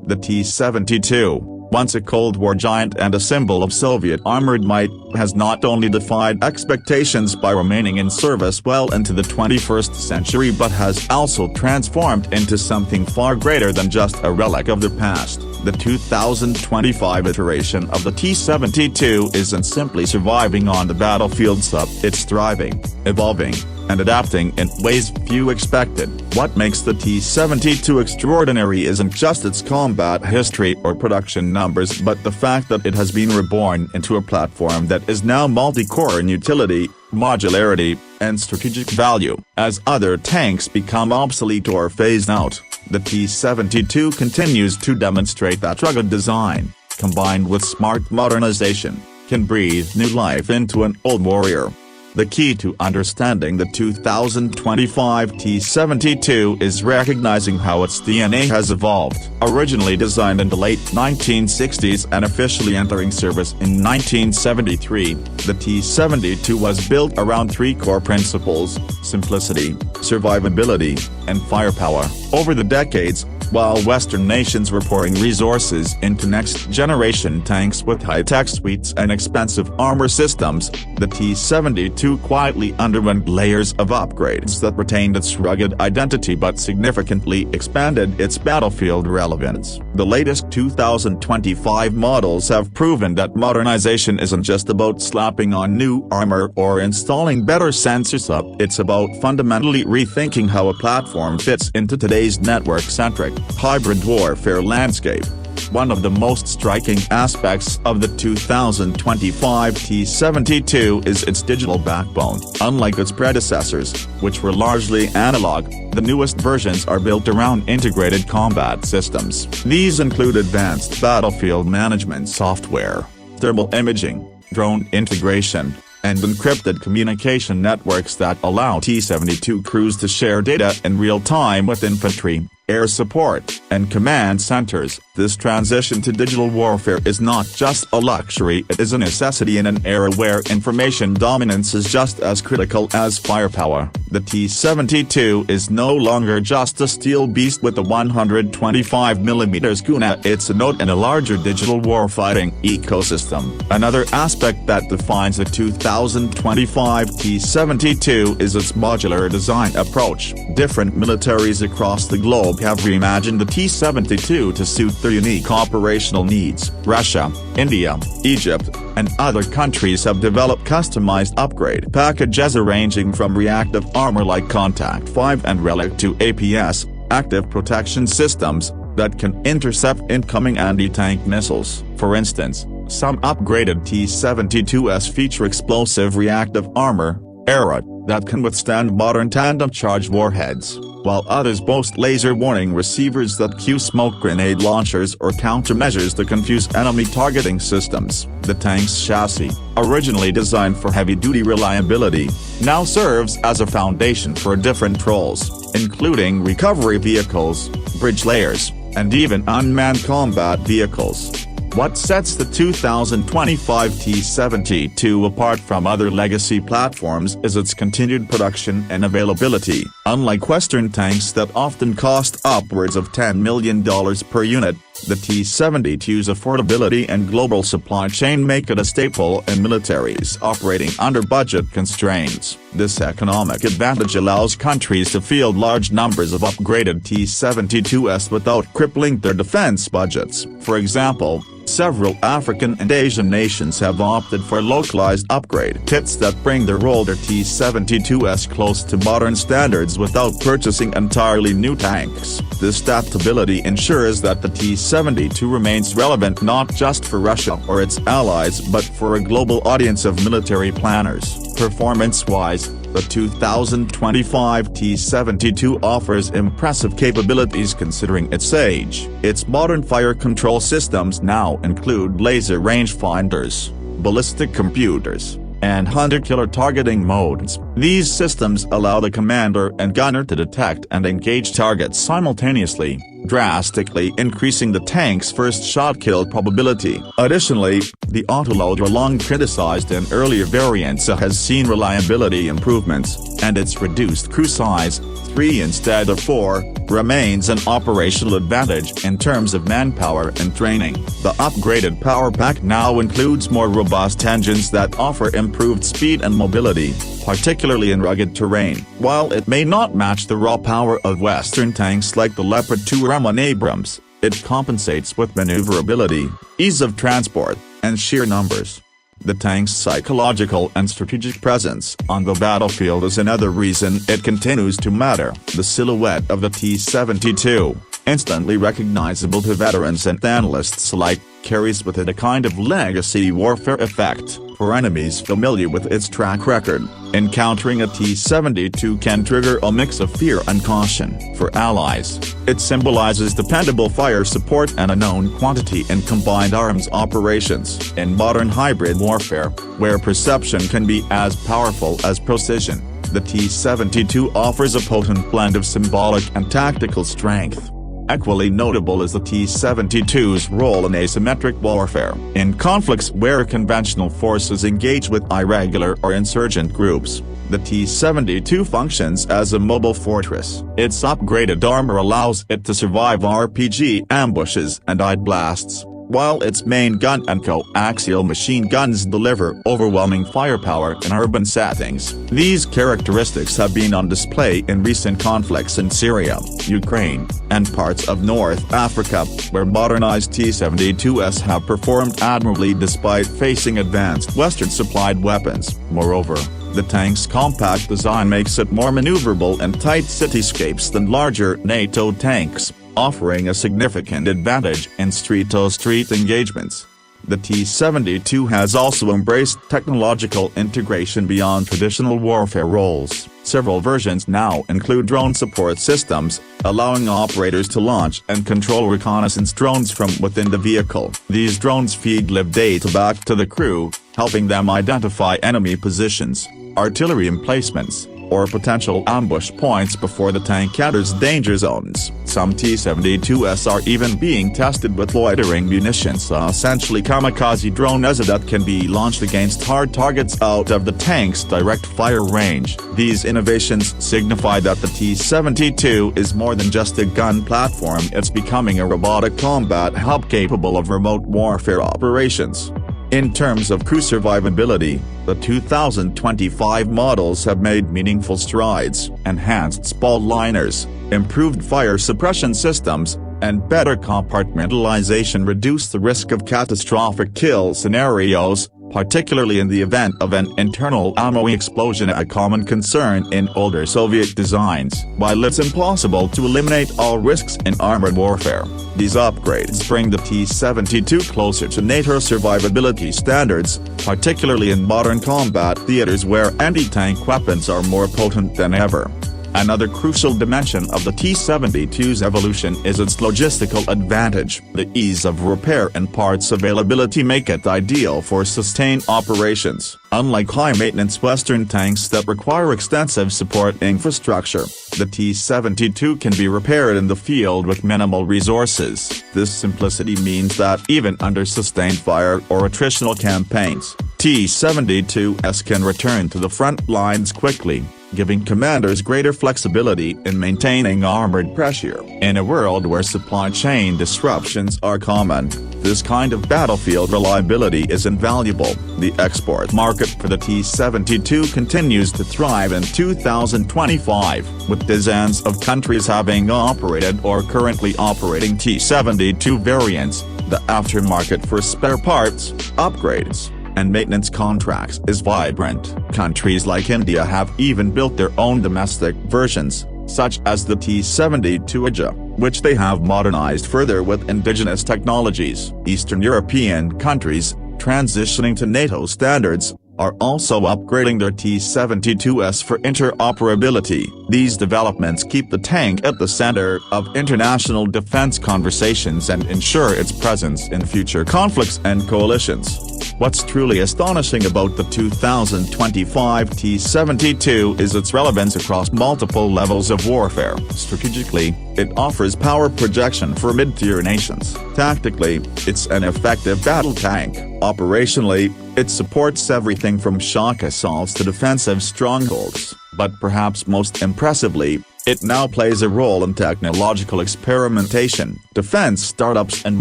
The T-72, once a Cold War giant and a symbol of Soviet armored might, has not only defied expectations by remaining in service well into the 21st century but has also transformed into something far greater than just a relic of the past. The 2025 iteration of the T-72 isn't simply surviving on the battlefield, it's thriving, evolving, and adapting in ways few expected. What makes the T-72 extraordinary isn't just its combat history or production numbers but the fact that it has been reborn into a platform that is now multi-core in utility, modularity, and strategic value. As other tanks become obsolete or phased out, the T-72 continues to demonstrate that rugged design, combined with smart modernization, can breathe new life into an old warrior. The key to understanding the 2025 T-72 is recognizing how its DNA has evolved. Originally designed in the late 1960s and officially entering service in 1973, the T-72 was built around three core principles: simplicity, survivability, and firepower. Over the decades, while Western nations were pouring resources into next-generation tanks with high-tech suites and expensive armor systems, the T-72 quietly underwent layers of upgrades that retained its rugged identity but significantly expanded its battlefield relevance. The latest 2025 models have proven that modernization isn't just about slapping on new armor or installing better sensors, it's about fundamentally rethinking how a platform fits into today's network-centric, hybrid warfare landscape. One of the most striking aspects of the 2025 T-72 is its digital backbone. Unlike its predecessors, which were largely analog, the newest versions are built around integrated combat systems. These include advanced battlefield management software, thermal imaging, drone integration, and encrypted communication networks that allow T-72 crews to share data in real time with infantry, air support, and command centers. This transition to digital warfare is not just a luxury, it is a necessity in an era where information dominance is just as critical as firepower. The T-72 is no longer just a steel beast with a 125mm Kuna, it's a node in a larger digital warfighting ecosystem. Another aspect that defines the 2025 T-72 is its modular design approach. Different militaries across the globe have reimagined the T-72 to suit their unique operational needs. Russia, India, Egypt, and other countries have developed customized upgrade packages ranging from reactive armor like Contact 5 and Relic to APS, active protection systems, that can intercept incoming anti-tank missiles. For instance, some upgraded T-72s feature explosive reactive armor, ERA, that can withstand modern tandem charge warheads, while others boast laser warning receivers that cue smoke grenade launchers or countermeasures to confuse enemy targeting systems. The tank's chassis, originally designed for heavy-duty reliability, now serves as a foundation for different roles, including recovery vehicles, bridge layers, and even unmanned combat vehicles. What sets the 2025 T-72 apart from other legacy platforms is its continued production and availability. Unlike Western tanks that often cost upwards of $10 million per unit, the T-72's affordability and global supply chain make it a staple in militaries operating under budget constraints. This economic advantage allows countries to field large numbers of upgraded T-72s without crippling their defense budgets. For example, several African and Asian nations have opted for localized upgrade kits that bring their older T-72s close to modern standards without purchasing entirely new tanks. This adaptability ensures that the T-72 remains relevant not just for Russia or its allies but for a global audience of military planners. Performance-wise, the 2025 T-72 offers impressive capabilities considering its age. Its modern fire control systems now include laser rangefinders, ballistic computers, and hunter-killer targeting modes. These systems allow the commander and gunner to detect and engage targets simultaneously, drastically increasing the tank's first-shot kill probability. Additionally, the autoloader, long criticized in earlier variants, has seen reliability improvements, and its reduced crew size, 3 instead of 4, remains an operational advantage in terms of manpower and training. The upgraded power pack now includes more robust engines that offer improved speed and mobility, particularly in rugged terrain. While it may not match the raw power of Western tanks like the Leopard 2 and Abrams, it compensates with maneuverability, ease of transport, and sheer numbers. The tank's psychological and strategic presence on the battlefield is another reason it continues to matter. The silhouette of the T-72, instantly recognizable to veterans and analysts alike, carries with it a kind of legacy warfare effect. For enemies familiar with its track record, encountering a T-72 can trigger a mix of fear and caution. For allies, it symbolizes dependable fire support and a known quantity in combined arms operations. In modern hybrid warfare, where perception can be as powerful as precision, the T-72 offers a potent blend of symbolic and tactical strength. Equally notable is the T-72's role in asymmetric warfare. In conflicts where conventional forces engage with irregular or insurgent groups, the T-72 functions as a mobile fortress. Its upgraded armor allows it to survive RPG ambushes and eyed blasts, while its main gun and coaxial machine guns deliver overwhelming firepower in urban settings. These characteristics have been on display in recent conflicts in Syria, Ukraine, and parts of North Africa, where modernized T-72s have performed admirably despite facing advanced Western-supplied weapons. Moreover, the tank's compact design makes it more maneuverable in tight cityscapes than larger NATO tanks, offering a significant advantage in street-to-street engagements. The T-72 has also embraced technological integration beyond traditional warfare roles. Several versions now include drone support systems, allowing operators to launch and control reconnaissance drones from within the vehicle. These drones feed live data back to the crew, helping them identify enemy positions, artillery emplacements, or potential ambush points before the tank enters danger zones. Some T-72s are even being tested with loitering munitions, essentially kamikaze drones that can be launched against hard targets out of the tank's direct fire range. These innovations signify that the T-72 is more than just a gun platform, it's becoming a robotic combat hub capable of remote warfare operations. In terms of crew survivability, the 2025 models have made meaningful strides. Enhanced spall liners, improved fire suppression systems, and better compartmentalization reduce the risk of catastrophic kill scenarios, particularly in the event of an internal ammo explosion, a common concern in older Soviet designs. While it's impossible to eliminate all risks in armored warfare, these upgrades bring the T-72 closer to NATO survivability standards, particularly in modern combat theaters where anti-tank weapons are more potent than ever. Another crucial dimension of the T-72's evolution is its logistical advantage. The ease of repair and parts availability make it ideal for sustained operations. Unlike high-maintenance Western tanks that require extensive support infrastructure, the T-72 can be repaired in the field with minimal resources. This simplicity means that even under sustained fire or attritional campaigns, T-72s can return to the front lines quickly, giving commanders greater flexibility in maintaining armored pressure. In a world where supply chain disruptions are common, this kind of battlefield reliability is invaluable. The export market for the T-72 continues to thrive in 2025, with dozens of countries having operated or currently operating T-72 variants. The aftermarket for spare parts, upgrades, and maintenance contracts is vibrant. Countries like India have even built their own domestic versions, such as the T-72 Ajeya, which they have modernized further with indigenous technologies. Eastern European countries, transitioning to NATO standards, are also upgrading their T-72s for interoperability. These developments keep the tank at the center of international defense conversations and ensure its presence in future conflicts and coalitions. What's truly astonishing about the 2025 T-72 is its relevance across multiple levels of warfare. Strategically, it offers power projection for mid-tier nations. Tactically, it's an effective battle tank. Operationally, it supports everything from shock assaults to defensive strongholds. But perhaps most impressively, It now plays a role in technological experimentation. Defense startups and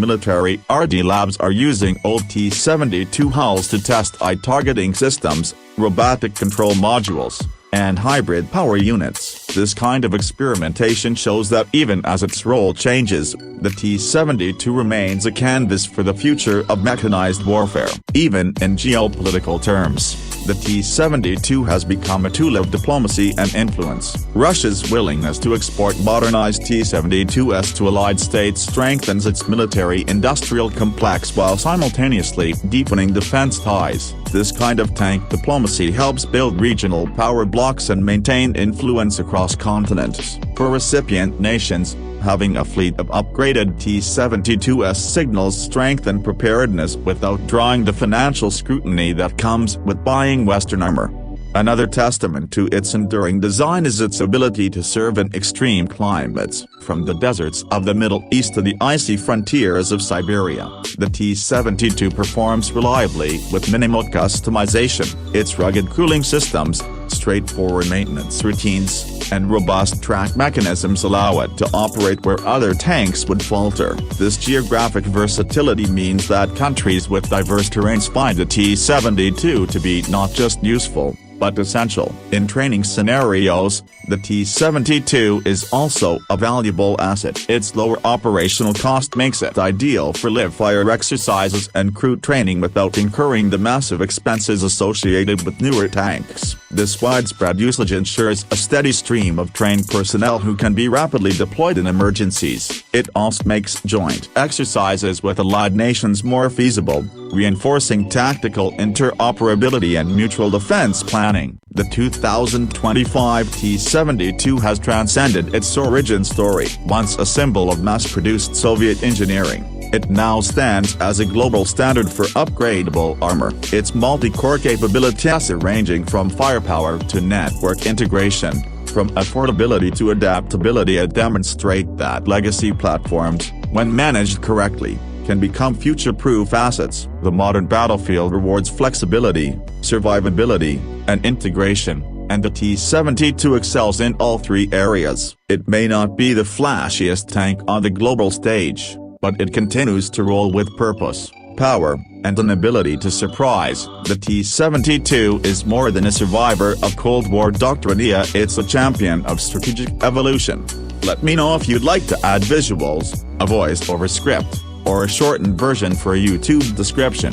military R&D labs are using old T-72 hulls to test eye-targeting systems, robotic control modules, and hybrid power units. This kind of experimentation shows that even as its role changes, the T-72 remains a canvas for the future of mechanized warfare. Even in geopolitical terms, the T-72 has become a tool of diplomacy and influence. Russia's willingness to export modernized T-72s to allied states strengthens its military-industrial complex while simultaneously deepening defense ties. This kind of tank diplomacy helps build regional power blocks and maintain influence across continents. For recipient nations, having a fleet of upgraded T-72s signals strength and preparedness without drawing the financial scrutiny that comes with buying Western armor. Another testament to its enduring design is its ability to serve in extreme climates, from the deserts of the Middle East to the icy frontiers of Siberia. The T-72 performs reliably with minimal customization. Its rugged cooling systems, straightforward maintenance routines, and robust track mechanisms allow it to operate where other tanks would falter. This geographic versatility means that countries with diverse terrains find the T-72 to be not just useful, but essential. In training scenarios, the T-72 is also a valuable asset. Its lower operational cost makes it ideal for live-fire exercises and crew training without incurring the massive expenses associated with newer tanks. This widespread usage ensures a steady stream of trained personnel who can be rapidly deployed in emergencies. It also makes joint exercises with allied nations more feasible, reinforcing tactical interoperability and mutual defense planning. The 2025 T-72 has transcended its origin story. Once a symbol of mass-produced Soviet engineering, it now stands as a global standard for upgradable armor. Its multi-core capabilities ranging from firepower to network integration, from affordability to adaptability demonstrate that legacy platforms, when managed correctly, can become future-proof assets. The modern battlefield rewards flexibility, survivability, and integration, and the T-72 excels in all three areas. It may not be the flashiest tank on the global stage, but it continues to roll with purpose, power, and an ability to surprise. The T-72 is more than a survivor of Cold War doctrine, it's a champion of strategic evolution. Let me know if you'd like to add visuals, a voice-over script, or a shortened version for a YouTube description.